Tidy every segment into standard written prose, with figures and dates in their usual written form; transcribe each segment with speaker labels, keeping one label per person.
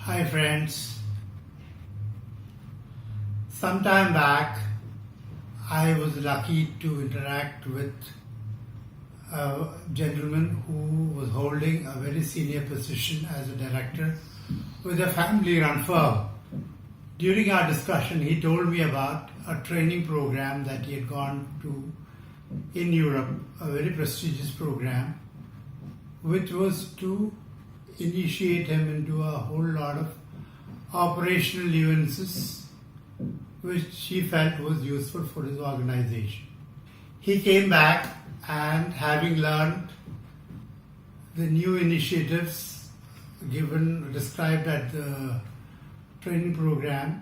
Speaker 1: Hi friends, some time back I was lucky to interact with a gentleman who was holding a very senior position as a director with a family-run firm. During our discussion, he told me about a training program that he had gone to in Europe, a very prestigious program, which was to initiate him into a whole lot of operational nuances which he felt was useful for his organization. He came back and having learned the new initiatives described at the training program,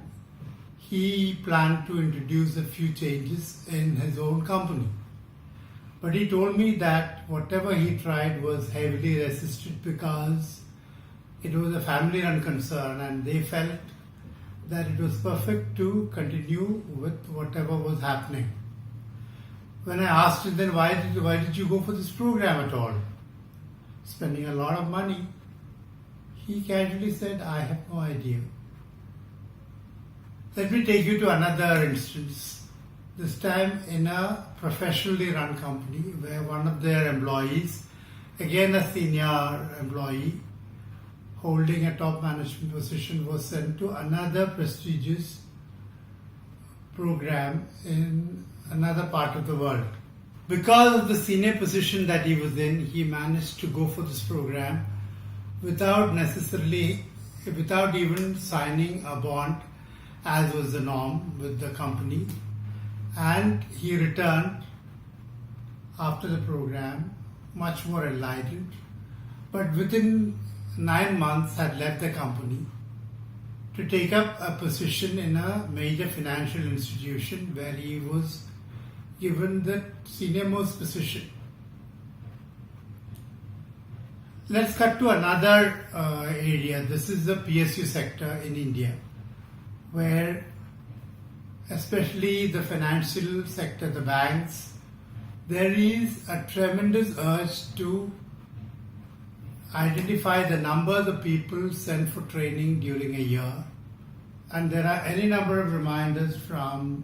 Speaker 1: he planned to introduce a few changes in his own company. But he told me that whatever he tried was heavily resisted because it was a family-run concern and they felt that it was perfect to continue with whatever was happening. When I asked him then why did you go for this program at all? Spending a lot of money. He casually said, I have no idea. Let me take you to another instance. This time in a professionally run company where one of their employees, again a senior employee, holding a top management position, was sent to another prestigious program in another part of the world. Because of the senior position that he was in, he managed to go for this program without even signing a bond as was the norm with the company. And he returned after the program much more enlightened, but within 9 months had left the company to take up a position in a major financial institution where he was given the senior-most position. Let's cut to another area. This is the PSU sector in India, where especially the financial sector, the banks, there is a tremendous urge to identify the numbers of people sent for training during a year. And there are any number of reminders from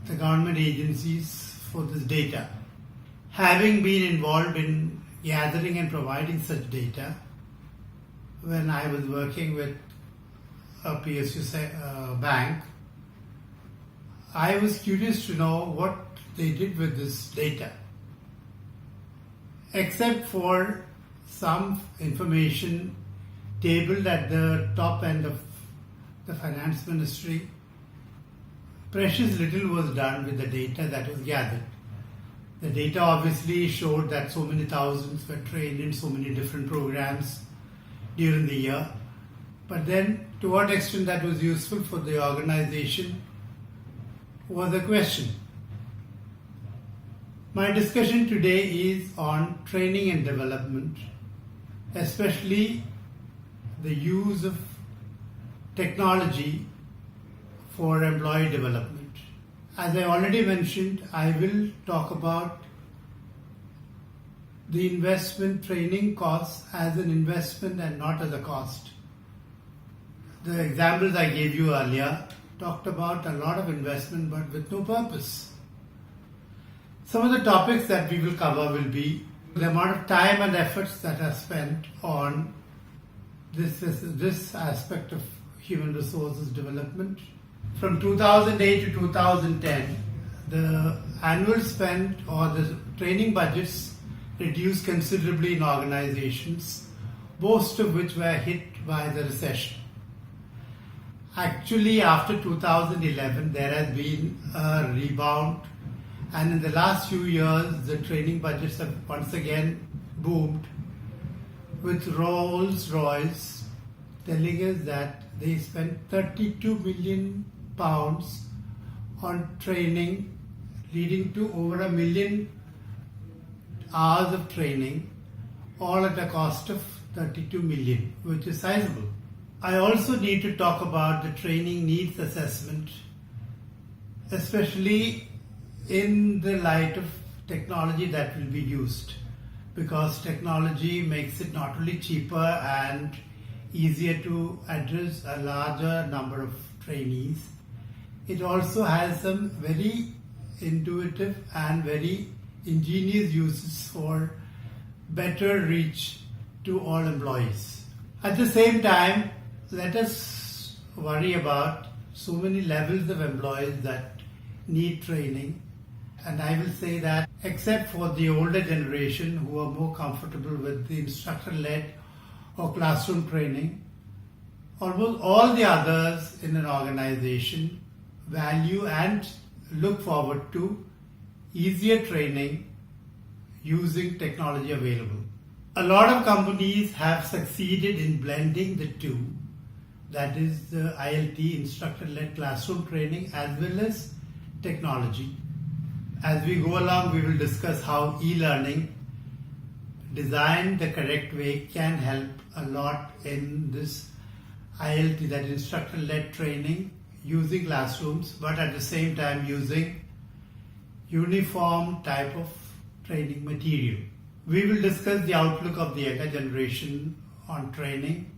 Speaker 1: the government agencies for this data. Having been involved in gathering and providing such data, when I was working with a PSU bank, I was curious to know what they did with this data. Except for some information tabled at the top end of the finance ministry, precious little was done with the data that was gathered. The data obviously showed that so many thousands were trained in so many different programs during the year. But then, to what extent that was useful for the organization was a question. My discussion today is on training and development, especially the use of technology for employee development. As I already mentioned, I will talk about the investment training costs as an investment and not as a cost. The examples I gave you earlier talked about a lot of investment but with no purpose. Some of the topics that we will cover will be the amount of time and efforts that are spent on this aspect of human resources development. From 2008 to 2010, the annual spend or the training budgets reduced considerably in organizations, most of which were hit by the recession. Actually, after 2011, there has been a rebound, and in the last few years, the training budgets have once again boomed, with Rolls-Royce telling us that they spent 32 million pounds on training, leading to over 1 million hours of training, all at a cost of 32 million, which is sizable. I also need to talk about the training needs assessment, especially in the light of technology that will be used, because technology makes it not only cheaper and easier to address a larger number of trainees. It also has some very intuitive and very ingenious uses for better reach to all employees. At the same time, let us worry about so many levels of employees that need training. And I will say that except for the older generation who are more comfortable with the instructor-led or classroom training, almost all the others in an organization value and look forward to easier training using technology available. A lot of companies have succeeded in blending the two, that is the ILT, instructor-led classroom training, as well as technology. As we go along, we will discuss how e-learning designed the correct way can help a lot in this ILT, that instructor-led training, using classrooms, but at the same time using uniform type of training material. We will discuss the outlook of the younger generation on training,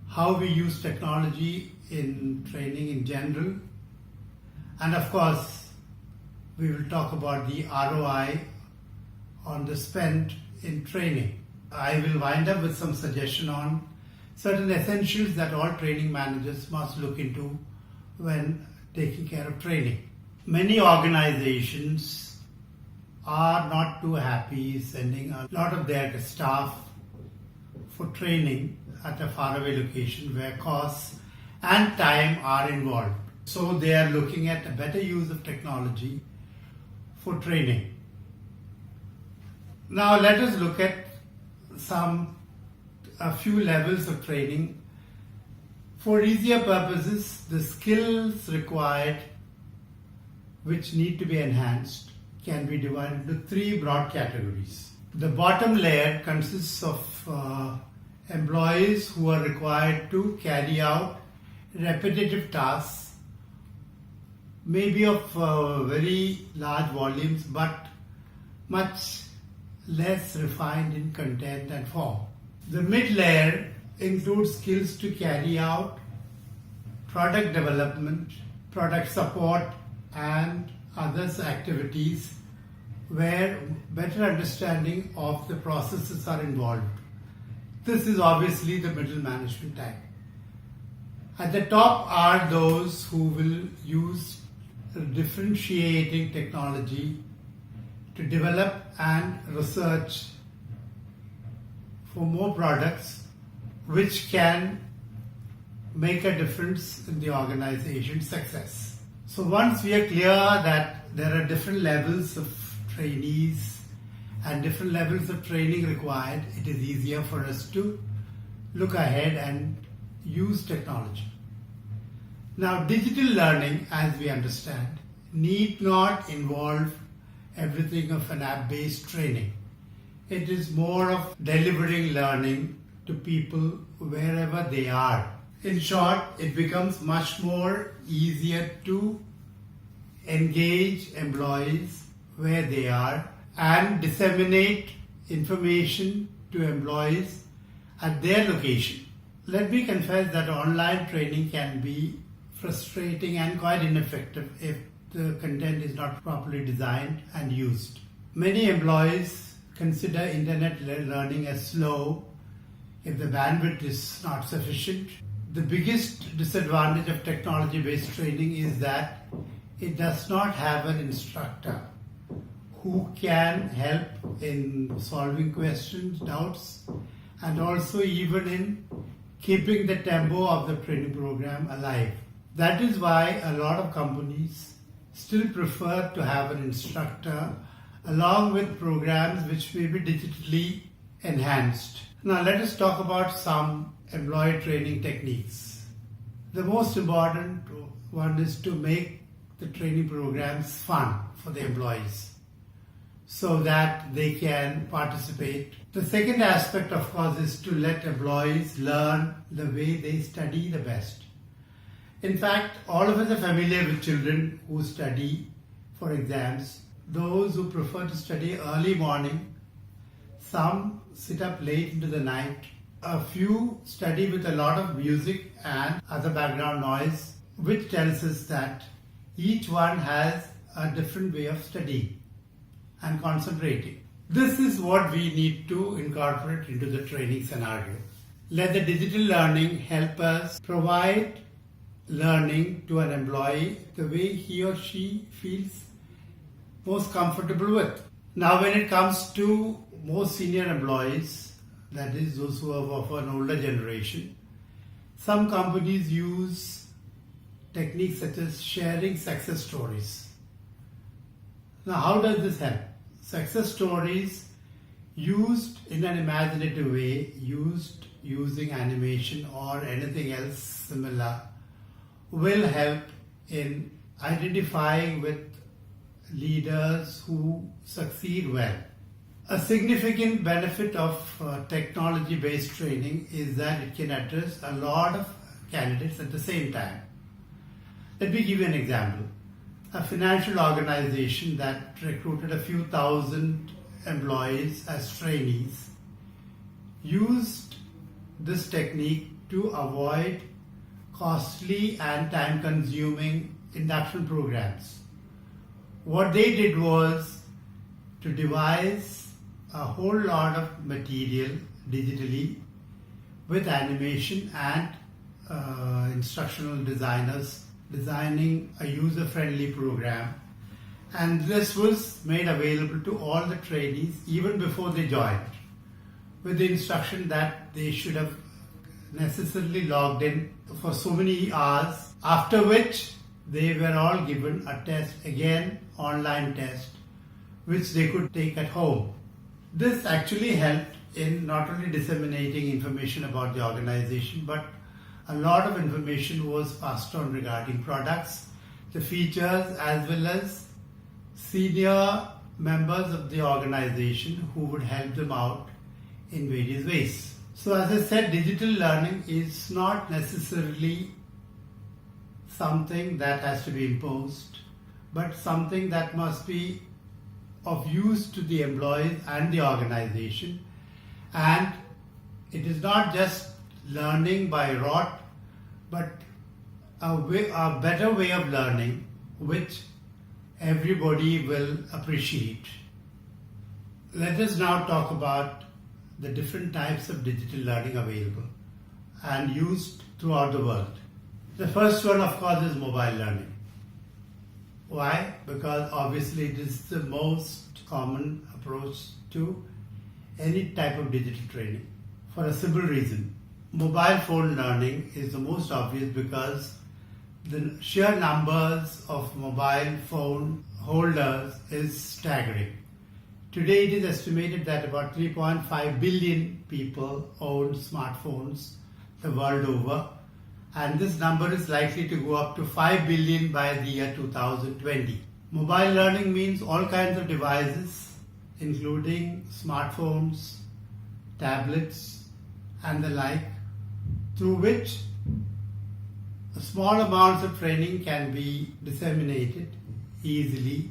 Speaker 1: how we use technology in training in general, and of course, we will talk about the ROI on the spend in training. I will wind up with some suggestion on certain essentials that all training managers must look into when taking care of training. Many organizations are not too happy sending a lot of their staff for training at a faraway location where costs and time are involved. So they are looking at a better use of technology for training. Now let us look at a few levels of training. For easier purposes, the skills required which need to be enhanced can be divided into three broad categories. The bottom layer consists of employees who are required to carry out repetitive tasks, maybe of very large volumes, but much less refined in content and form. The mid layer includes skills to carry out product development, product support, and other activities where better understanding of the processes are involved. This is obviously the middle management type. At the top are those who will use differentiating technology to develop and research for more products which can make a difference in the organization's success. So once we are clear that there are different levels of trainees and different levels of training required, it is easier for us to look ahead and use technology. Now, digital learning, as we understand, need not involve everything of an app-based training. It is more of delivering learning to people wherever they are. In short, it becomes much more easier to engage employees where they are and disseminate information to employees at their location. Let me confess that online training can be frustrating and quite ineffective if the content is not properly designed and used. Many employees consider internet learning as slow if the bandwidth is not sufficient. The biggest disadvantage of technology-based training is that it does not have an instructor who can help in solving questions, doubts, and also even in keeping the tempo of the training program alive. That is why a lot of companies still prefer to have an instructor along with programs which may be digitally enhanced. Now let us talk about some employee training techniques. The most important one is to make the training programs fun for the employees so that they can participate. The second aspect, of course, is to let employees learn the way they study the best. In fact, all of us are familiar with children who study for exams. Those who prefer to study early morning, some sit up late into the night A few study with a lot of music and other background noise, which tells us that each one has a different way of studying and concentrating. This is what we need to incorporate into the training scenario. Let the digital learning help us provide learning to an employee the way he or she feels most comfortable with. Now, when it comes to most senior employees, that is those who are of an older generation, some companies use techniques such as sharing success stories. Now, how does this help? Success stories used in an imaginative way, used using animation or anything else similar, will help in identifying with leaders who succeed well. A significant benefit of technology-based training is that it can address a lot of candidates at the same time. Let me give you an example. A financial organization that recruited a few thousand employees as trainees used this technique to avoid costly and time-consuming induction programs. What they did was to devise a whole lot of material digitally with animation and instructional designers designing a user-friendly program, and this was made available to all the trainees even before they joined, with the instruction that they should have necessarily logged in for so many hours, after which they were all given a test, again online test, which they could take at home. This actually helped in not only disseminating information about the organization, but a lot of information was passed on regarding products, the features, as well as senior members of the organization who would help them out in various ways. So as I said, digital learning is not necessarily something that has to be imposed, but something that must be of use to the employees and the organization. And it is not just learning by rote, but a better way of learning which everybody will appreciate. Let us now talk about the different types of digital learning available and used throughout the world. The first one, of course, is mobile learning. Why? Because obviously it is the most common approach to any type of digital training, for a simple reason. Mobile phone learning is the most obvious because the sheer numbers of mobile phone holders is staggering. Today it is estimated that about 3.5 billion people own smartphones the world over, and this number is likely to go up to 5 billion by the year 2020. Mobile learning means all kinds of devices, including smartphones, tablets, and the like, through which small amounts of training can be disseminated easily,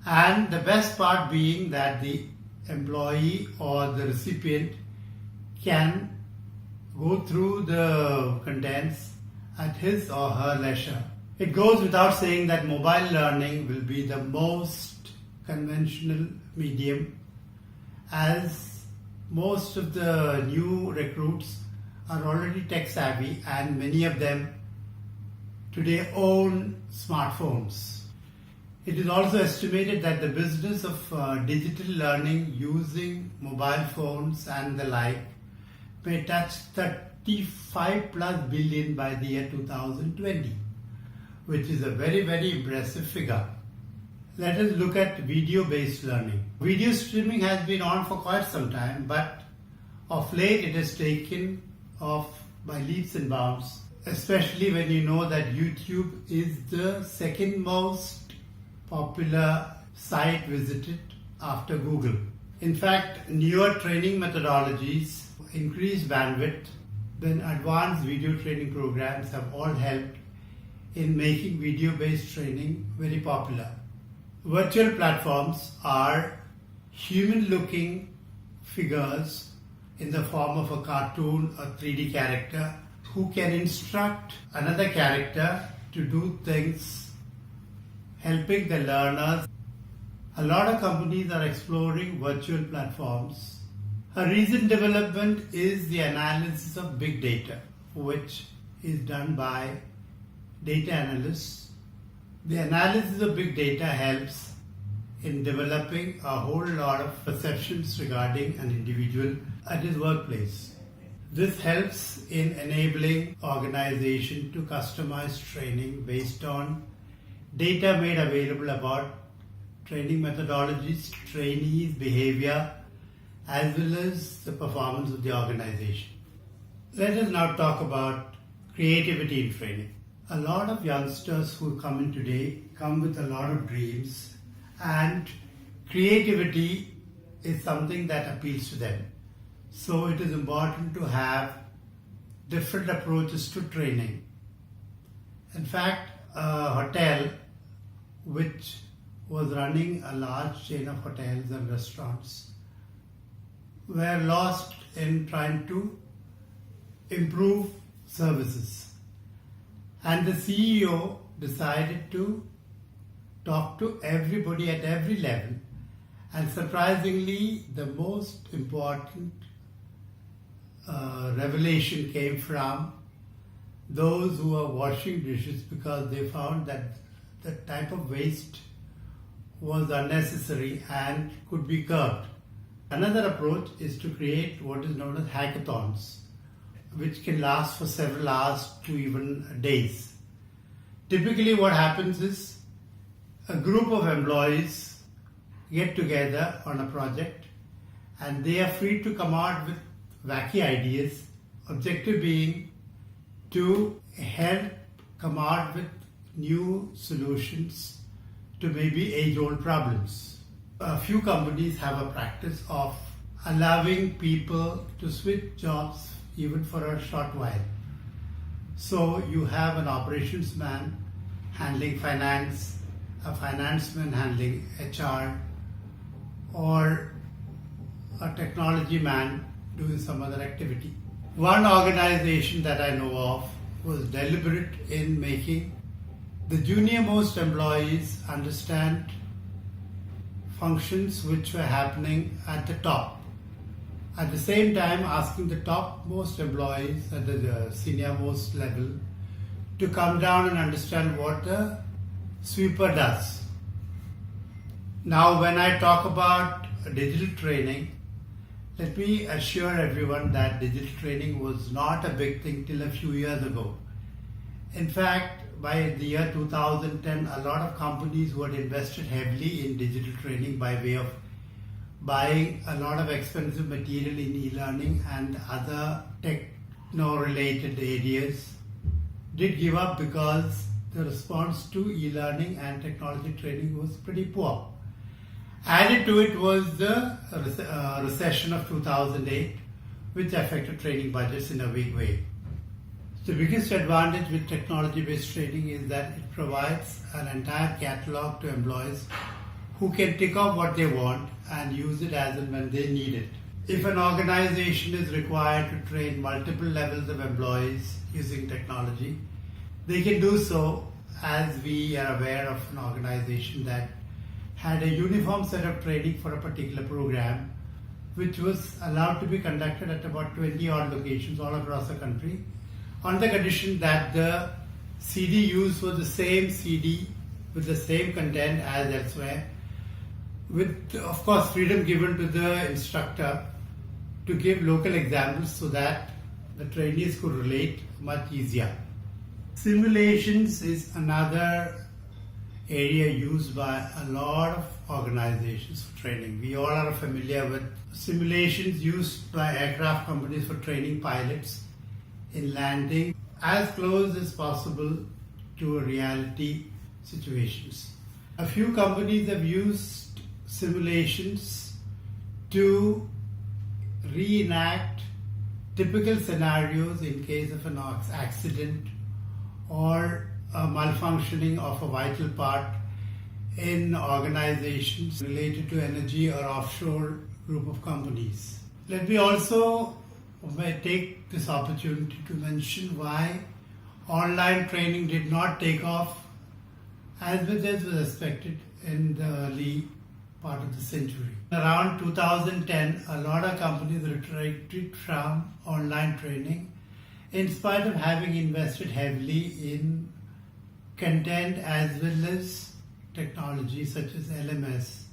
Speaker 1: and the best part being that the employee or the recipient can go through the contents at his or her leisure. It goes without saying that mobile learning will be the most conventional medium, as most of the new recruits are already tech savvy and many of them today own smartphones. It is also estimated that the business of digital learning using mobile phones and the like may touch 35 plus billion by the year 2020, which is a very, very impressive figure. Let us look at video-based learning. Video streaming has been on for quite some time, but of late it has taken off by leaps and bounds, especially when you know that YouTube is the second most popular site visited after Google. In fact, newer training methodologies, increased bandwidth, then advanced video training programs have all helped in making video-based training very popular. Virtual platforms are human-looking figures in the form of a cartoon or 3D character who can instruct another character to do things, helping the learners. A lot of companies are exploring virtual platforms. A recent development is the analysis of big data, which is done by data analysts. The analysis of big data helps in developing a whole lot of perceptions regarding an individual at his workplace. This helps in enabling organization to customize training based on data made available about training methodologies, trainees' behavior, as well as the performance of the organization. Let us now talk about creativity in training. A lot of youngsters who come in today come with a lot of dreams, and creativity is something that appeals to them. So it is important to have different approaches to training. In fact, a hotel which was running a large chain of hotels and restaurants were lost in trying to improve services. And the CEO decided to talk to everybody at every level. And surprisingly, the most important revelation came from those who were washing dishes, because they found that the type of waste was unnecessary and could be curbed. Another approach is to create what is known as hackathons, which can last for several hours to even days. Typically what happens is a group of employees get together on a project and they are free to come out with wacky ideas, objective being to help come out with new solutions to maybe age-old problems. A few companies have a practice of allowing people to switch jobs even for a short while. So you have an operations man handling finance, a finance man handling HR, or a technology man doing some other activity. One organization that I know of was deliberate in making the junior most employees understand functions which were happening at the top. At the same time, asking the topmost employees at the senior most level to come down and understand what the sweeper does. Now, when I talk about digital training, let me assure everyone that digital training was not a big thing till a few years ago. In fact, by the year 2010, a lot of companies who had invested heavily in digital training by way of buying a lot of expensive material in e-learning and other techno-related areas did give up, because the response to e-learning and technology training was pretty poor. Added to it was the recession of 2008, which affected training budgets in a big way. The biggest advantage with technology-based training is that it provides an entire catalog to employees who can tick off what they want and use it as and when they need it. If an organization is required to train multiple levels of employees using technology, they can do so, as we are aware of an organization that had a uniform set of training for a particular program, which was allowed to be conducted at about 20 odd locations all across the country, on the condition that the CD used was the same CD with the same content as elsewhere, with of course freedom given to the instructor to give local examples so that the trainees could relate much easier. Simulations is another area used by a lot of organizations for training. We all are familiar with simulations used by aircraft companies for training pilots in landing as close as possible to reality situations. A few companies have used simulations to reenact typical scenarios in case of an accident or a malfunctioning of a vital part in organizations related to energy or offshore group of companies. Let me also take this opportunity to mention why online training did not take off as much as was expected in the early part of the century. Around 2010, a lot of companies retreated from online training in spite of having invested heavily in content as well as technology such as LMS,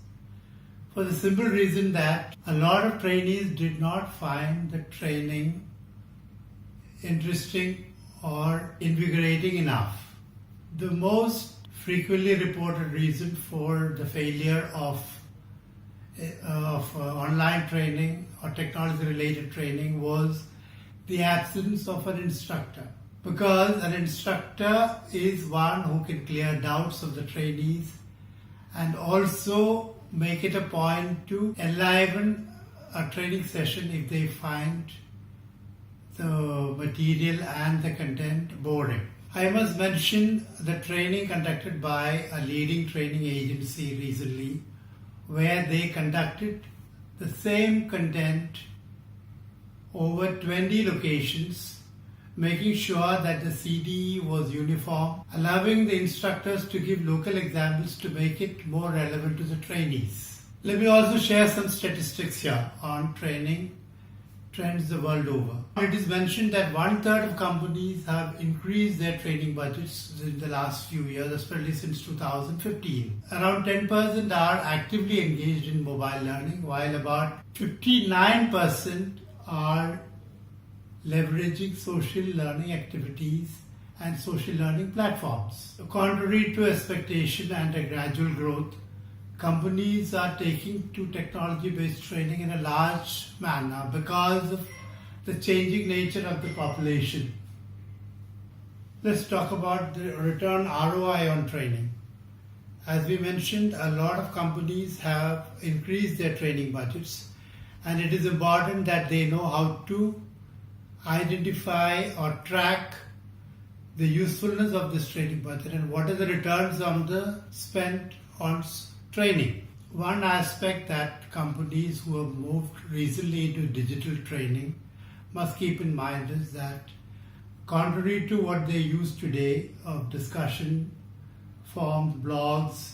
Speaker 1: for the simple reason that a lot of trainees did not find the training interesting or invigorating enough. The most frequently reported reason for the failure of online training or technology related training was the absence of an instructor, because an instructor is one who can clear doubts of the trainees and also make it a point to enliven a training session if they find the material and the content boring. I must mention the training conducted by a leading training agency recently, where they conducted the same content over 20 locations, making sure that the CDE was uniform, allowing the instructors to give local examples to make it more relevant to the trainees. Let me also share some statistics here on training trends the world over. It is mentioned that 1/3 of companies have increased their training budgets in the last few years, especially since 2015. Around 10% are actively engaged in mobile learning, while about 59% are leveraging social learning activities and social learning platforms. Contrary to expectation and a gradual growth, companies are taking to technology-based training in a large manner because of the changing nature of the population. Let's talk about the return ROI on training. As we mentioned, a lot of companies have increased their training budgets, and it is important that they know how to identify or track the usefulness of this training budget and what are the returns on the spent on training. One aspect that companies who have moved recently into digital training must keep in mind is that, contrary to what they use today of discussion forums, blogs,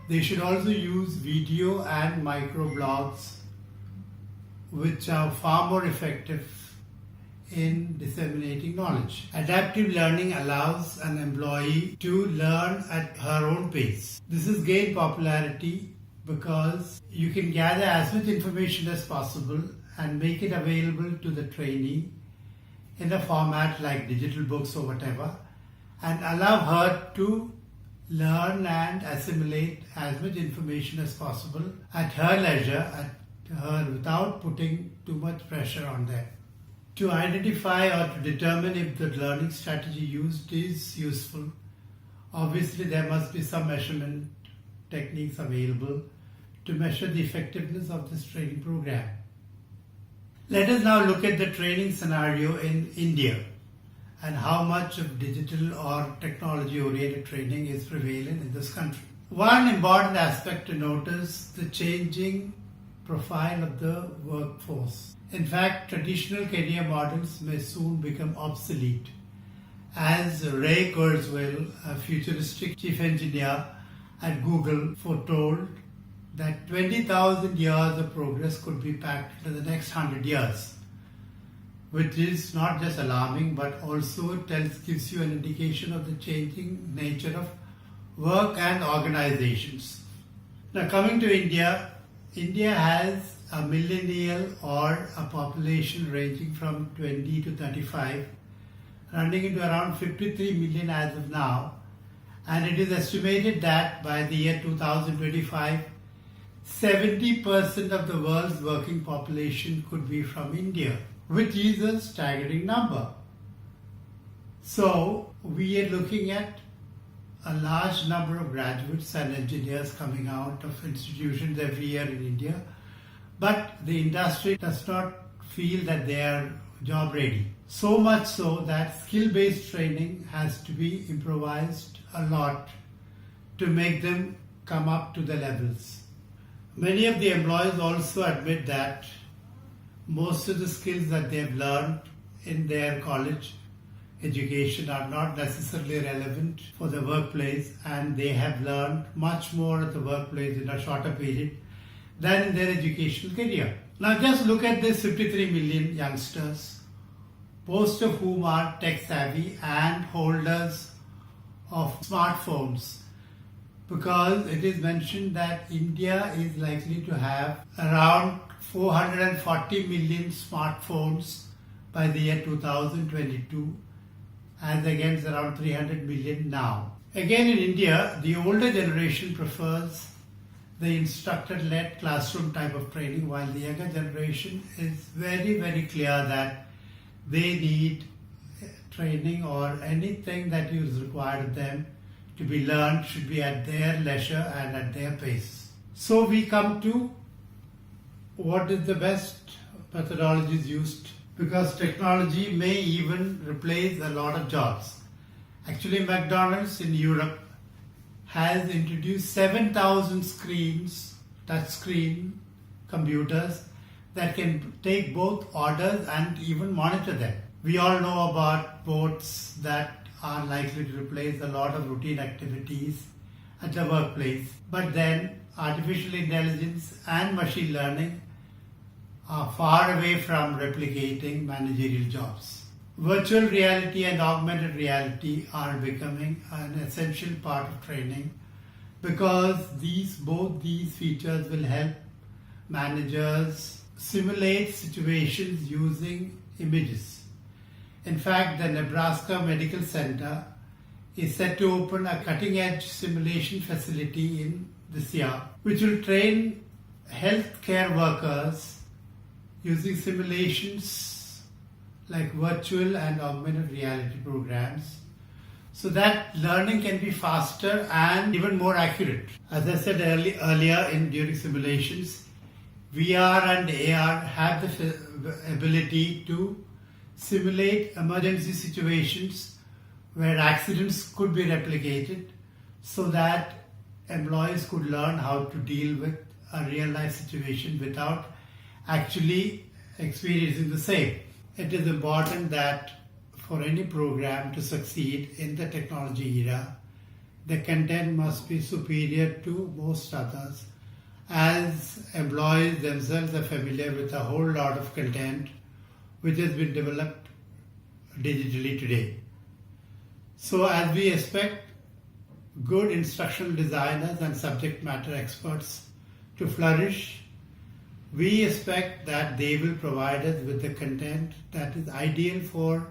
Speaker 1: they should also use video and microblogs, which are far more effective in disseminating knowledge. Adaptive learning allows an employee to learn at her own pace. This has gained popularity because you can gather as much information as possible and make it available to the trainee in a format like digital books or whatever, and allow her to learn and assimilate as much information as possible at her leisure, without putting too much pressure on them. To identify or to determine if the learning strategy used is useful, obviously there must be some measurement techniques available to measure the effectiveness of this training program. Let us now look at the training scenario in India and how much of digital or technology-oriented training is prevalent in this country. One important aspect to notice the changing profile of the workforce. In fact, traditional career models may soon become obsolete. As Ray Kurzweil, a futuristic chief engineer at Google, foretold that 20,000 years of progress could be packed into the next 100 years, which is not just alarming but also gives you an indication of the changing nature of work and organizations. Now, coming to India, India has a millennial or a population ranging from 20 to 35, running into around 53 million as of now, and it is estimated that by the year 2025, 70% of the world's working population could be from India, which is a staggering number. So we are looking at a large number of graduates and engineers coming out of institutions every year in India, but the industry does not feel that they are job ready. So much so that skill-based training has to be improvised a lot to make them come up to the levels. Many of the employers also admit that most of the skills that they have learned in their college education are not necessarily relevant for the workplace, and they have learned much more at the workplace in a shorter period than in their educational career. Now just look at these 53 million youngsters, most of whom are tech savvy and holders of smartphones, because it is mentioned that India is likely to have around 440 million smartphones by the year 2022, as against around 300 million now. Again, in India, the older generation prefers the instructor-led classroom type of training, while the younger generation is very, very clear that they need training, or anything that is required of them to be learned should be at their leisure and at their pace. So we come to what is the best methodologies used, because technology may even replace a lot of jobs. Actually, McDonald's in Europe has introduced 7,000 screens, touchscreen computers that can take both orders and even monitor them. We all know about bots that are likely to replace a lot of routine activities at the workplace. But then artificial intelligence and machine learning are far away from replicating managerial jobs. Virtual reality and augmented reality are becoming an essential part of training, because both these features will help managers simulate situations using images. In fact, the Nebraska Medical Center is set to open a cutting-edge simulation facility in this year, which will train healthcare workers using simulations like virtual and augmented reality programs, so that learning can be faster and even more accurate. As I said earlier during simulations, VR and AR have the ability to simulate emergency situations where accidents could be replicated, so that employees could learn how to deal with a real life situation without actually experiencing the same. It is important that for any program to succeed in the technology era, the content must be superior to most others, as employees themselves are familiar with a whole lot of content which has been developed digitally today. So as we expect good instructional designers and subject matter experts to flourish, we expect that they will provide us with the content that is ideal for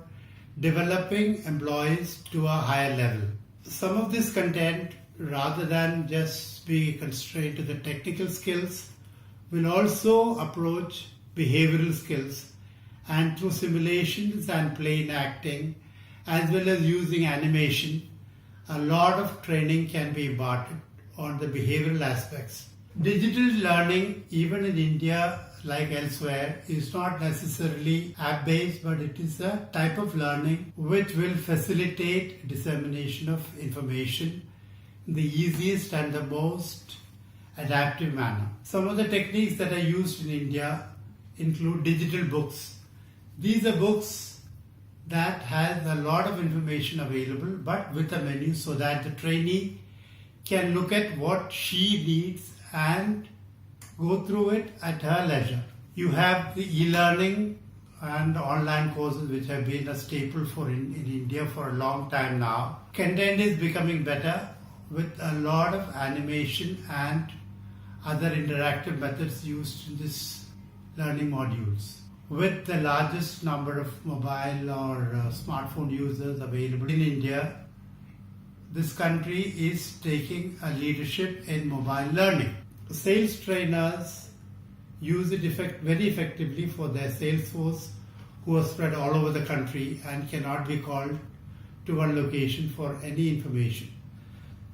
Speaker 1: developing employees to a higher level. Some of this content, rather than just be constrained to the technical skills, will also approach behavioral skills, and through simulations and plain acting, as well as using animation, a lot of training can be imparted on the behavioral aspects. Digital learning, even in India like elsewhere, is not necessarily app-based, but it is a type of learning which will facilitate dissemination of information in the easiest and the most adaptive manner. Some of the techniques that are used in India include digital books. These are books that has a lot of information available, but with a menu, so that the trainee can look at what she needs and go through it at her leisure. You have the e-learning and online courses, which have been a staple in India for a long time now. Content is becoming better with a lot of animation and other interactive methods used in this learning modules. With the largest number of mobile or smartphone users available in India, this country is taking a leadership in mobile learning. Sales trainers use it very effectively for their sales force, who are spread all over the country and cannot be called to one location for any information.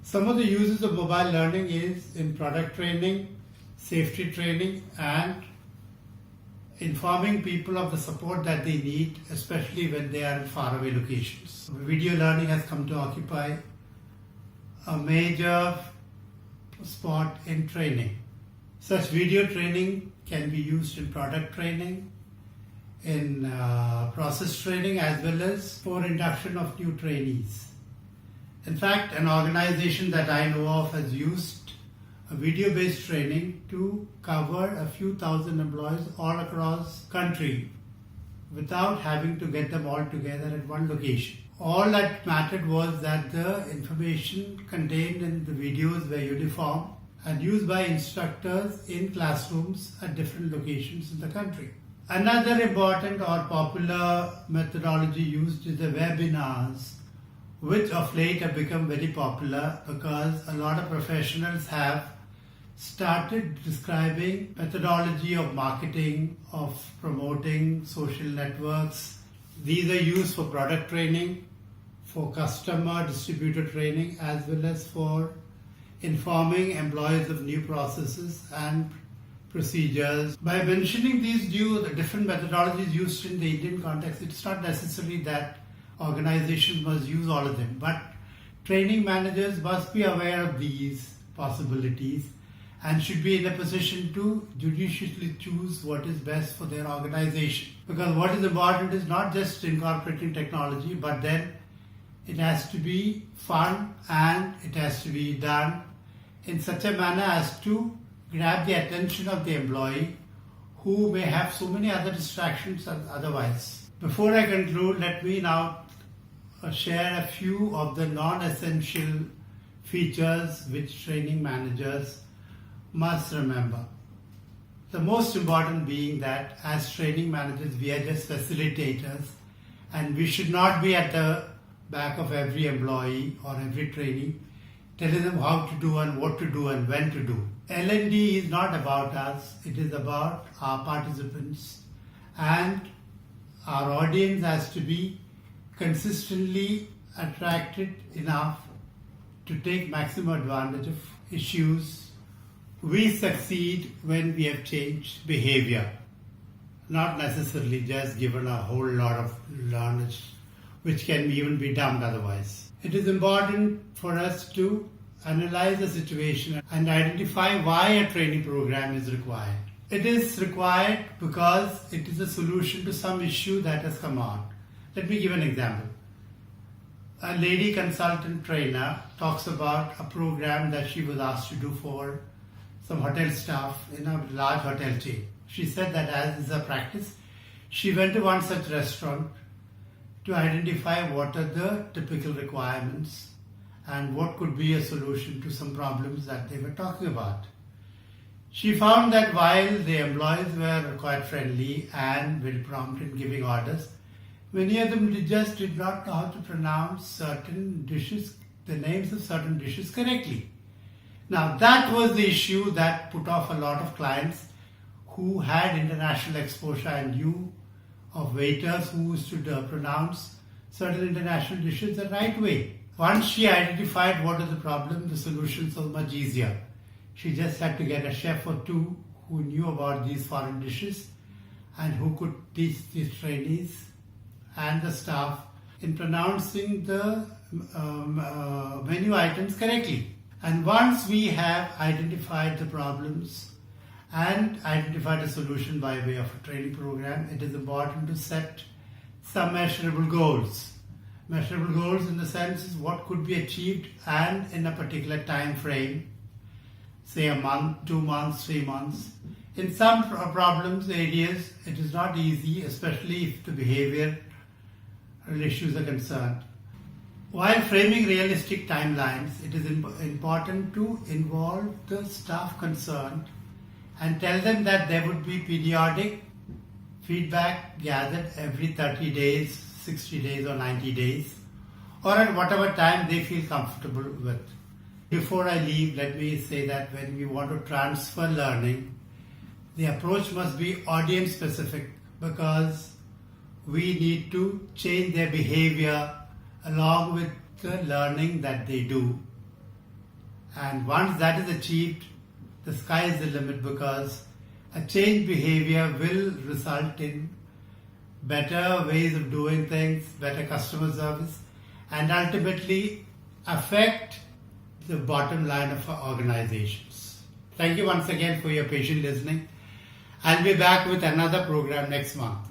Speaker 1: Some of the uses of mobile learning is in product training, safety training, and informing people of the support that they need, especially when they are in faraway locations. Video learning has come to occupy a major spot in training. Such video training can be used in product training, in process training as well as for induction of new trainees. In fact, an organization that I know of has used a video-based training to cover a few thousand employees all across country without having to get them all together at one location. All that mattered was that the information contained in the videos were uniform and used by instructors in classrooms at different locations in the country. Another important or popular methodology used is the webinars, which of late have become very popular because a lot of professionals have started describing methodology of marketing, of promoting social networks. These are used for product training, for customer distributor training, as well as for informing employees of new processes and procedures. By mentioning these different methodologies used in the Indian context, it's not necessary that organizations must use all of them, but training managers must be aware of these possibilities and should be in a position to judiciously choose what is best for their organization. Because what is important is not just incorporating technology, but then it has to be fun and it has to be done in such a manner as to grab the attention of the employee who may have so many other distractions otherwise. Before I conclude, let me now share a few of the non-essential features which training managers must remember. The most important being that as training managers we are just facilitators and we should not be at the back of every employee or every trainee telling them how to do and what to do and when to do. L&D is not about us, it is about our participants, and our audience has to be consistently attracted enough to take maximum advantage of issues. We succeed when we have changed behavior, not necessarily just given a whole lot of knowledge which can even be dumped otherwise. It is important for us to analyze the situation and identify why a training program is required. It is required because it is a solution to some issue that has come on. Let me give an example. A lady consultant trainer talks about a program that she was asked to do for some hotel staff in a large hotel chain. She said that as is her practice, she went to one such restaurant to identify what are the typical requirements and what could be a solution to some problems that they were talking about. She found that while the employees were quite friendly and very prompt in giving orders, many of them just did not know how to pronounce certain dishes, the names of certain dishes correctly. Now that was the issue that put off a lot of clients who had international exposure and knew of waiters who used to pronounce certain international dishes the right way. Once she identified what is the problem, the solution was much easier. She just had to get a chef or two who knew about these foreign dishes and who could teach these trainees and the staff in pronouncing the menu items correctly. And once we have identified the problems and identified a solution by way of a training program, it is important to set some measurable goals. Measurable goals in the sense is what could be achieved and in a particular time frame, say a month, 2 months, 3 months. In some problems areas, it is not easy, especially if the behavioral issues are concerned. While framing realistic timelines, it is important to involve the staff concerned and tell them that there would be periodic feedback gathered every 30 days, 60 days or 90 days, or at whatever time they feel comfortable with. Before I leave, let me say that when we want to transfer learning, the approach must be audience specific because we need to change their behavior along with the learning that they do. And once that is achieved, the sky is the limit because a changed behavior will result in better ways of doing things, better customer service, and ultimately affect the bottom line of our organizations. Thank you once again for your patient listening. I'll be back with another program next month.